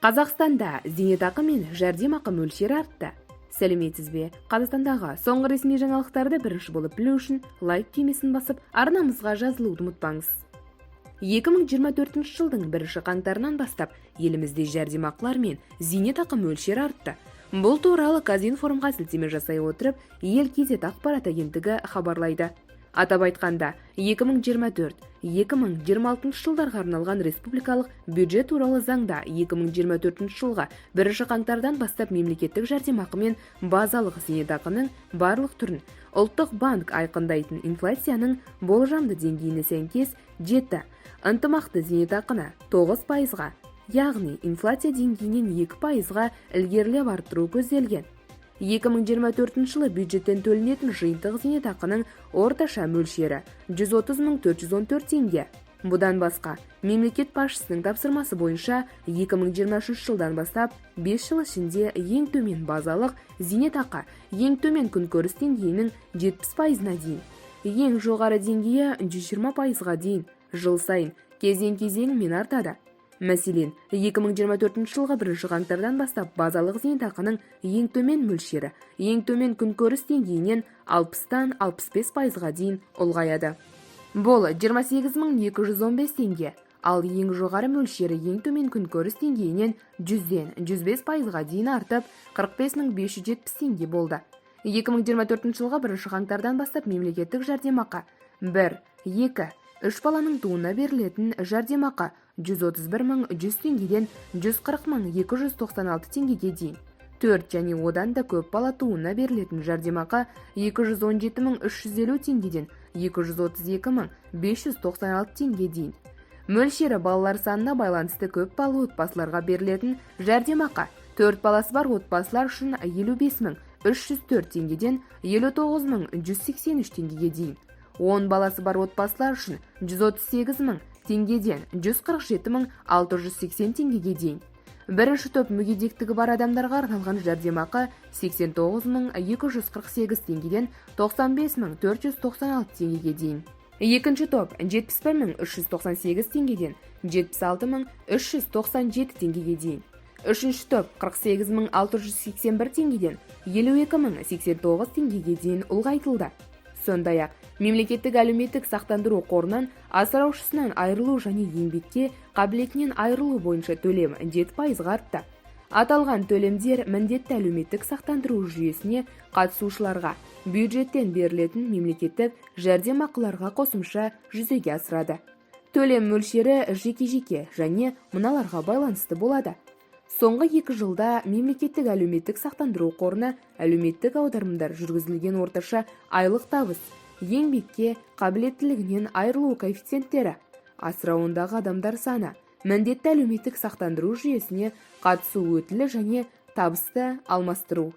Қазақстанда зейнетақы мен жәрдемақы мөлшері артты. Сәлеметсіз бе? Қазақстандағы соңғы ресми жаңалықтарды бірінші болып білу үшін лайк түймесін басып, арнамызға жазылуды ұмытпаңыз. 2024 жылдың 1 қаңтарынан бастап елімізде жәрдемақылар мен зейнетақы мөлшері артты. Бұл туралы Казинформға сілтеме жасай отырып, Ел Кезет ақпарат агенттігі хабарлайды. Атап айтқанда, 2024-2026 жылдарға арналған республикалық бюджет туралы заңда 2024 жылға 1 қаңтардан бастап мемлекеттік жәрдемақы мен базалық зейнетақының барлық түрін ұлттық банк айқындайтын инфляцияның болжамды деңгейіне сәйкес жетті. Ынтымақты зейнетақыны 9%-ға, яғни инфляция деңгейінен 2%-ға ілгерілеп арттыру көзделген. 2024 жылы бюджеттен төленетін жиынтық зейнетақының орташа мөлшері 130.414 теңге. Бұдан басқа, мемлекет басшысының тапсырмасы бойынша 2023 жылдан бастап 5 жыл ішінде ең төмен базалық зейнетақы ең төмен күнкөріс деңгейінің 70%-на дейін, ең жоғары деңгейі 120%-ға дейін жыл сайын кезең-кезеңімен артады. Мәселен, 2024 жылға 1 қаңтардан бастап базалық зейнетақының ең төмен мөлшері ең төмен күнкөріс деңгейінен 60-тан 65%-ға дейін ұлғаяды. Бұл 28.215 теңге, ал ең жоғары мөлшері ең төмен күнкөріс деңгейінен 100-ден 105%-ға дейін артып 45.570 теңге болды. 2024 жылға 1 қаңтардан бастап мемлекеттік жәрдемақы 1-2-3 баланың туына берілетін жәрдемақы 131.100 теңгеден 140.296 теңгеге дейін, 4 және одан да көп бала туына берілетін жәрдемақы 217.350 теңгеден 232.596 теңге дейін. Мөлшері балалар санына байланысты көп балалы отбасыларға берілетін жәрдемақы 4 баласы бар отбасылар үшін 55.304 теңгеден 59.183 теңгеге дейін. 10 баласы бар отбасылар үшін 138.000 теңгеден 147.680 теңгеге дейін. Бірінші топ мүгедектігі бар адамдарға арналған жәрдемақы 89.248 теңгеден 95.496 теңгеге дейін. Екінші топ 71.398 теңгеден 76.397 теңгеге дейін. Үшінші топ 48.681 теңгеден 52.089 теңгеге дейін ұлғайтылды. Сондай-ақ, мемлекеттік әлеуметтік сақтандыру қорынан асыраушысынан айырылу және еңбекке қабілетінен айырылу бойынша төлем 7%-ға артты. Аталған төлемдер міндетті әлеуметтік сақтандыру жүйесіне қатысушыларға бюджеттен берілетін мемлекеттік жәрдемақыларға қосымша жүзеге асырады. Төлем мөлшері жеке-жеке және мыналарға байланысты болады. Соңғы 2 жылда мемлекеттік әлеуметтік сақтандыру қорына әлеуметтік аударымдар жүргізілген орташа айлық табыс, еңбекке қабілеттілігінен айырылу коэффициенттері, асырауындағы адамдар саны, міндетті әлеуметтік сақтандыру жүйесіне қатысу өтілі және табысты алмастыру.